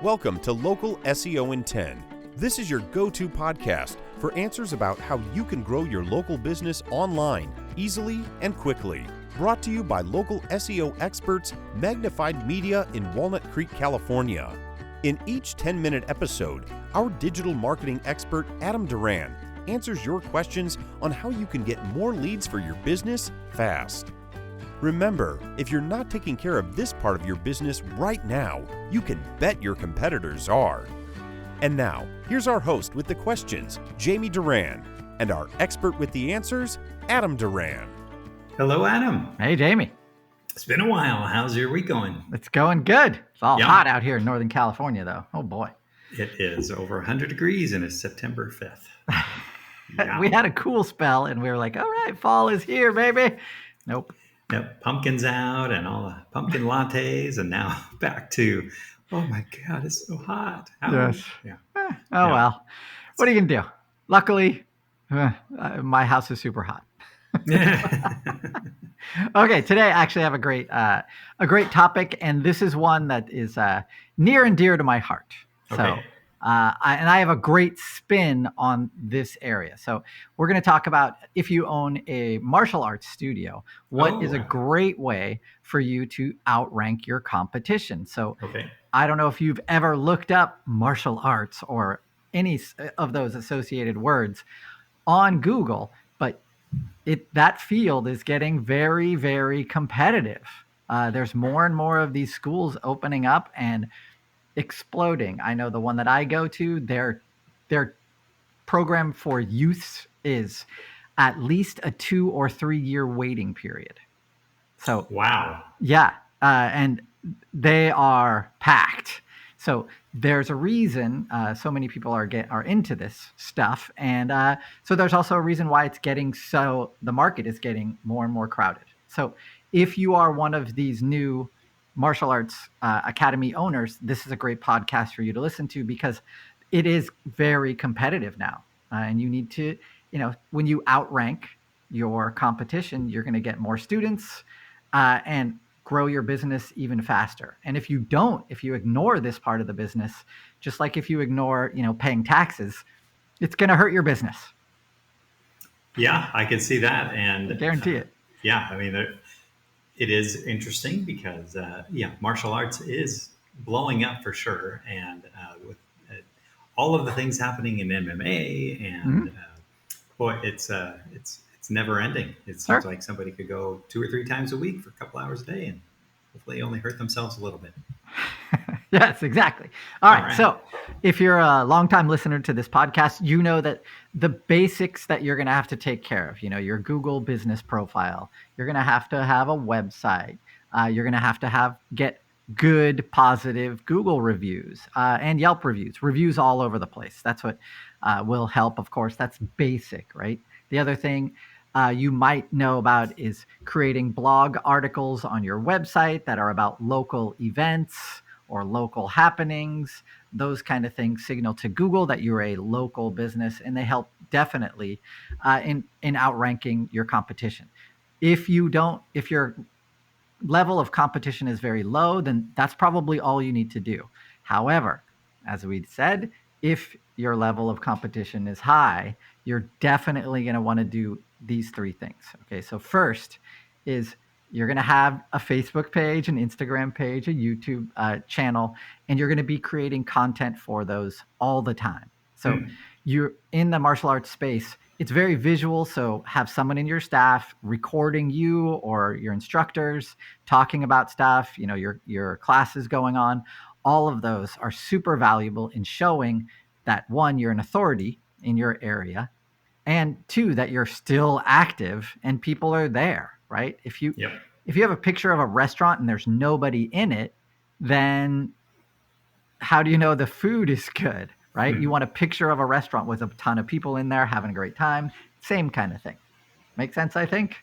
Welcome to Local SEO in 10. This is your go-to podcast for answers about how you can grow your local business online easily and quickly. Brought to you by local SEO experts Magnified Media in Walnut Creek, California. In each 10-minute episode, our digital marketing expert Adam Duran answers your questions on how you can get more leads for your business fast. Remember, if you're not taking care of this part of your business right now, you can bet your competitors are. And now, here's our host with the questions, Jamie Duran, and our expert with the answers, Adam Duran. Hello, Adam. Hey, Jamie. It's been a while. How's your week going? It's going good. It's all hot out here in Northern California, though. Oh, boy. It is over 100 degrees and it's September 5th. Yeah. We had a cool spell and we were like, all right, fall is here, baby. Nope. Yep, pumpkins out and all the pumpkin lattes, and now back to, oh my God, it's so hot. Yes. Yeah. Well, what are you going to do? Luckily, my house is super hot. Okay, today I actually have a great topic, and this is one that is near and dear to my heart. So, okay. I have a great spin on this area. So we're going to talk about if you own a martial arts studio, what is a great way for you to outrank your competition. So I don't know if you've ever looked up martial arts or any of those associated words on Google, but that field is getting very, very competitive. There's more and more of these schools opening up and exploding. I know the one that I go to, their program for youths is at least a 2 or 3 year waiting period. So wow. Yeah. And they are packed. So there's a reason so many people are into this stuff. And so there's also a reason why the market is getting more and more crowded. So if you are one of these new martial arts academy owners, this is a great podcast for you to listen to because it is very competitive now. And you need to, when you outrank your competition, you're going to get more students and grow your business even faster. And if you ignore this part of the business, just like if you ignore, paying taxes, it's going to hurt your business. Yeah, I can see that. And I guarantee it. Yeah, I mean, it is interesting because, martial arts is blowing up for sure. And with all of the things happening in MMA and it's never ending. It seems like somebody could go 2 or 3 times a week for a couple hours a day and hopefully only hurt themselves a little bit. Yes, exactly. All right. So if you're a longtime listener to this podcast, you know that the basics that you're going to have to take care of, your Google business profile, you're going to have a website. You're going to get good, positive Google reviews and Yelp reviews all over the place. That's what will help. Of course, that's basic, right? The other thing you might know about is creating blog articles on your website that are about local events or local happenings. Those kind of things signal to Google that you're a local business, and they help definitely in outranking your competition. If your level of competition is very low, then that's probably all you need to do. However, as we said, if your level of competition is high, you're definitely going to want to do these 3 things. Okay, so first is you're going to have a Facebook page, an Instagram page, a YouTube channel, and you're going to be creating content for those all the time. So you're in the martial arts space. It's very visual, so have someone in your staff recording you or your instructors talking about stuff, your classes going on. All of those are super valuable in showing that 1, you're an authority in your area, and 2, that you're still active and people are there, right? If you have a picture of a restaurant and there's nobody in it, then how do you know the food is good, right? You want a picture of a restaurant with a ton of people in there having a great time. Same kind of thing. Make sense, I think?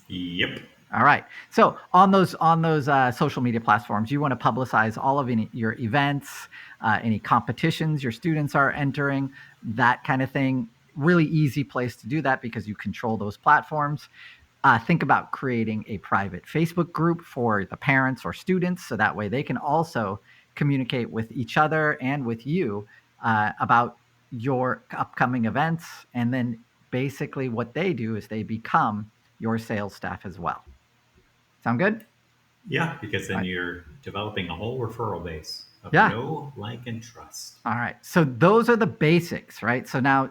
Yep. All right. So on those social media platforms, you want to publicize all of your events, any competitions your students are entering, that kind of thing. Really easy place to do that because you control those platforms. Think about creating a private Facebook group for the parents or students, so that way they can also communicate with each other and with you about your upcoming events. And then basically what they do is they become your sales staff as well. Sound good? Yeah, because then Right. you're developing a whole referral base of Yeah. know, like, and trust. All right. So those are the basics, right? So now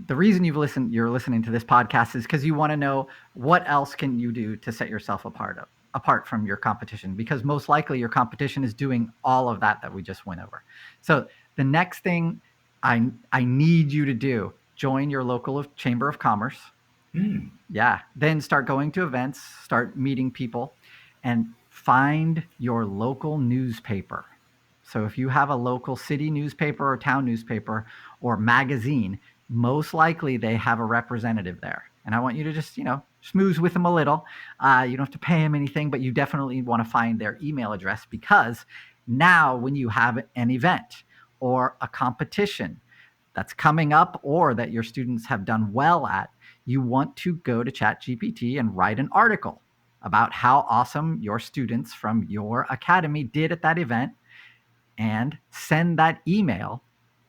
the reason you're listening to this podcast is because you want to know what else can you do to set yourself apart from your competition, because most likely your competition is doing all of that we just went over. So the next thing I need you to do, join your local chamber of commerce. Yeah. Then start going to events, start meeting people, and find your local newspaper. So if you have a local city newspaper or town newspaper or magazine, most likely they have a representative there. And I want you to just, schmooze with them a little. You don't have to pay them anything, but you definitely want to find their email address, because now when you have an event or a competition that's coming up or that your students have done well at, you want to go to ChatGPT and write an article about how awesome your students from your academy did at that event, and send that email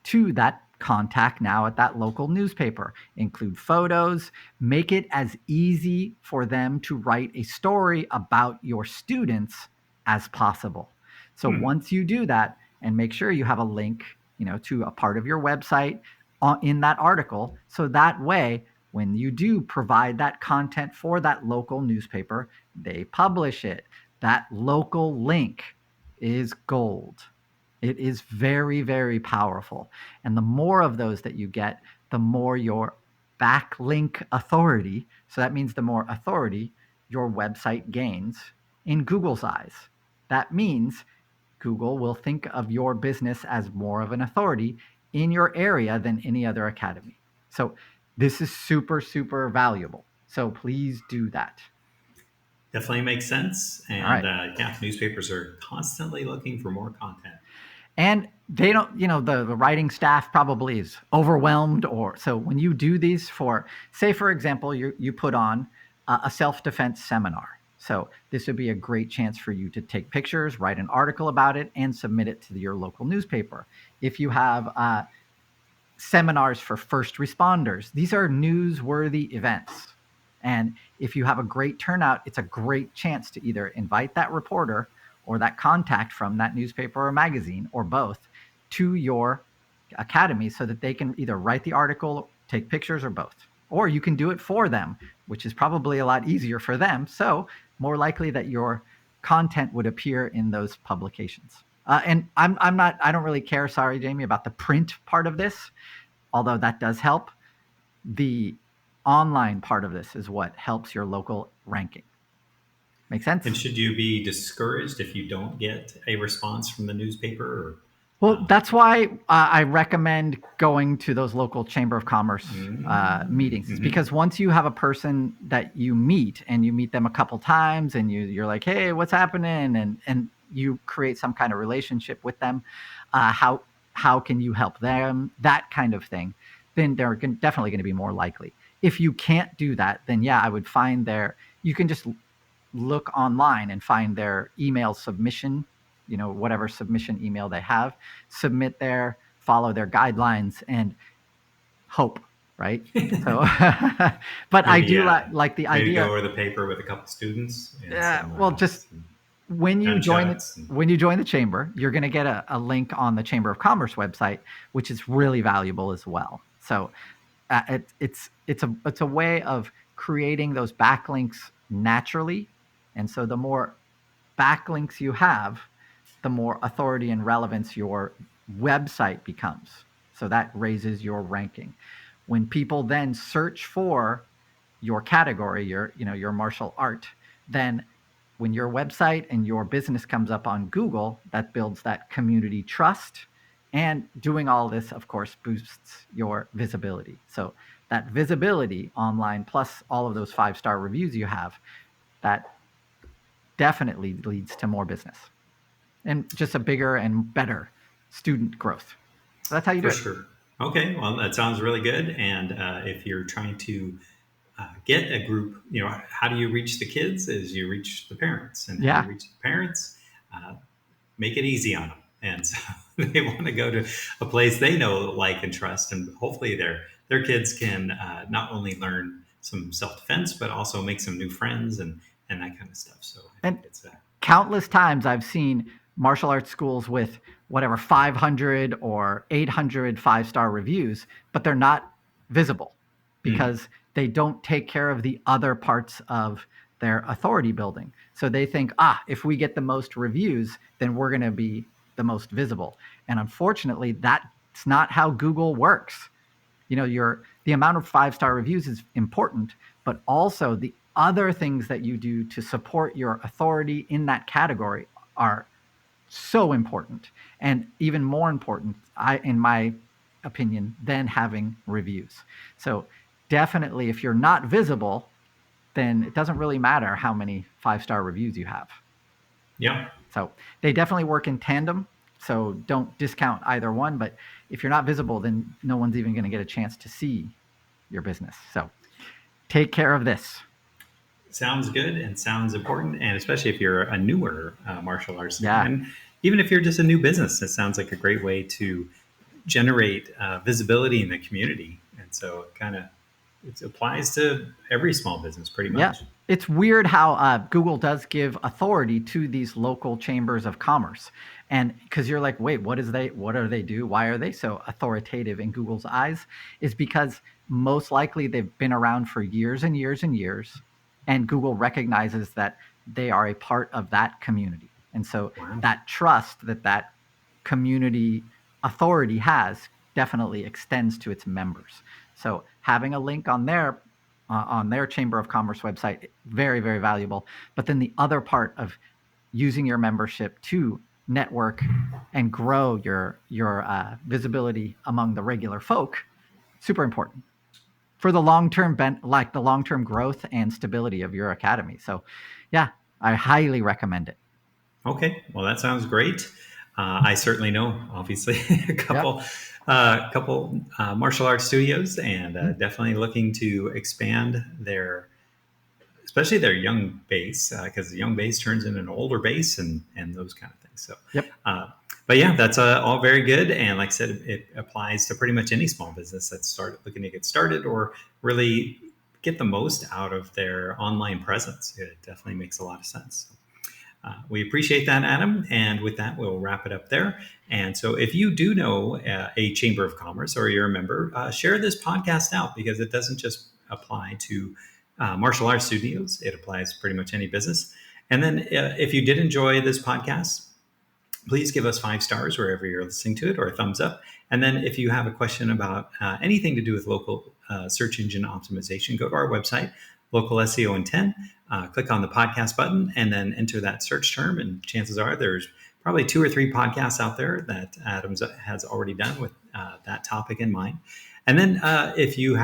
to that contact now at that local newspaper. Include photos, make it as easy for them to write a story about your students as possible. So once you do that, and make sure you have a link, to a part of your website in that article, so that way when you do provide that content for that local newspaper, they publish it. That local link is gold. It is very, very powerful. And the more of those that you get, the more your backlink authority. So that means the more authority your website gains in Google's eyes. That means Google will think of your business as more of an authority in your area than any other academy. So this is super, super valuable. So please do that. Definitely makes sense. And right. Newspapers are constantly looking for more content. And they don't, the writing staff probably is overwhelmed. So when you do these for, say, for example, you put on a self-defense seminar. So this would be a great chance for you to take pictures, write an article about it, and submit it to your local newspaper. If you have seminars for first responders, these are newsworthy events. And if you have a great turnout, it's a great chance to either invite that reporter or that contact from that newspaper or magazine, or both, to your academy so that they can either write the article, take pictures, or both. Or you can do it for them, which is probably a lot easier for them. So more likely that your content would appear in those publications. And I don't really care, sorry, Jamie, about the print part of this, although that does help. The online part of this is what helps your local ranking. Make sense? And should you be discouraged if you don't get a response from the newspaper? Well, that's why I recommend going to those local Chamber of Commerce meetings, because once you have a person that you meet and you meet them a couple times and you're like, hey, what's happening? And you create some kind of relationship with them. How can you help them? That kind of thing. Then they're definitely going to be more likely. If you can't do that, then yeah, I would find you can just look online and find their email submission, whatever submission email they have, submit there, follow their guidelines, and hope, right? So, but maybe, I do like the idea. Maybe go over the paper with a couple students. Well, just when you join the chamber, you're going to get a link on the Chamber of Commerce website, which is really valuable as well. So it's a way of creating those backlinks naturally. And so the more backlinks you have, the more authority and relevance your website becomes. So that raises your ranking. When people then search for your category, your martial art, then when your website and your business comes up on Google, that builds that community trust. And doing all this, of course, boosts your visibility. So that visibility online, plus all of those 5-star reviews you have, that definitely leads to more business and just a bigger and better student growth. So that's how you do it. For sure. Okay, well, that sounds really good. And if you're trying to get a group, how do you reach the kids? Is you reach the parents, and how do you reach the parents? Make it easy on them. And so they want to go to a place they know, like, and trust, and hopefully their kids can not only learn some self-defense, but also make some new friends and that kind of stuff. So I think it's countless times I've seen martial arts schools with whatever 500 or 800 5-star reviews, but they're not visible because they don't take care of the other parts of their authority building. So they think, if we get the most reviews, then we're going to be the most visible. And unfortunately, that's not how Google works. The amount of 5-star reviews is important, but also the other things that you do to support your authority in that category are so important, and even more important, in my opinion, than having reviews. So definitely, if you're not visible, then it doesn't really matter how many 5-star reviews you have. Yeah. So they definitely work in tandem. So don't discount either one. But if you're not visible, then no one's even going to get a chance to see your business. So take care of this. Sounds good and sounds important. And especially if you're a newer martial artist. Yeah. And even if you're just a new business, it sounds like a great way to generate visibility in the community. And so it applies to every small business pretty much. Yeah. It's weird how Google does give authority to these local chambers of commerce. And because you're like, wait, what do they do? Why are they so authoritative in Google's eyes? Is because most likely they've been around for years and years and years. And Google recognizes that they are a part of that community. And so that trust that community authority has definitely extends to its members. So having a link on their Chamber of Commerce website, very, very valuable. But then the other part of using your membership to network and grow your visibility among the regular folk, super important for the long-term growth and stability of your academy. So yeah, I highly recommend it. Okay. Well, that sounds great. I certainly know, obviously, a couple martial arts studios, and definitely looking to expand especially their young base, because the young base turns into an older base and those kind of things. So, but yeah, that's all very good. And like I said, it applies to pretty much any small business that's looking to get started or really get the most out of their online presence. It definitely makes a lot of sense. We appreciate that, Adam. And with that, we'll wrap it up there. And so if you do know a Chamber of Commerce or you're a member, share this podcast out, because it doesn't just apply to martial arts studios. It applies to pretty much any business. And then if you did enjoy this podcast, please give us 5 stars wherever you're listening to it, or a thumbs up. And then if you have a question about anything to do with local search engine optimization, go to our website, Local SEO in 10, click on the podcast button, and then enter that search term. And chances are there's probably 2 or 3 podcasts out there that Adams has already done with that topic in mind. And then if you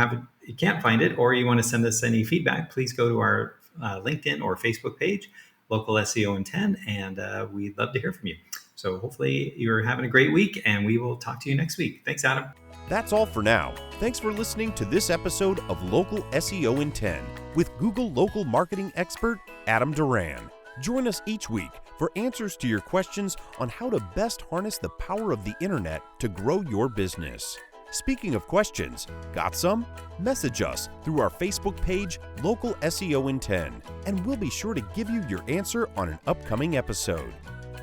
can't find it, or you want to send us any feedback, please go to our LinkedIn or Facebook page, Local SEO in 10, and we'd love to hear from you. So hopefully you're having a great week, and we will talk to you next week. Thanks, Adam. That's all for now. Thanks for listening to this episode of Local SEO in 10 with Google local marketing expert Adam Duran. Join us each week for answers to your questions on how to best harness the power of the internet to grow your business. Speaking of questions, got some? Message us through our Facebook page, Local SEO in 10, and we'll be sure to give you your answer on an upcoming episode.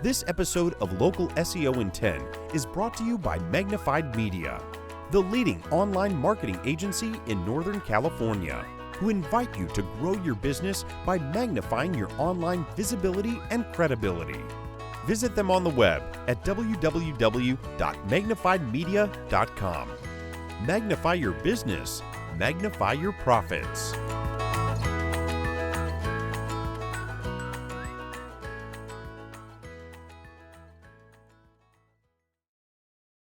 This episode of Local SEO in 10 is brought to you by Magnified Media, the leading online marketing agency in Northern California, who invite you to grow your business by magnifying your online visibility and credibility. Visit them on the web at www.magnifiedmedia.com. Magnify your business, magnify your profits.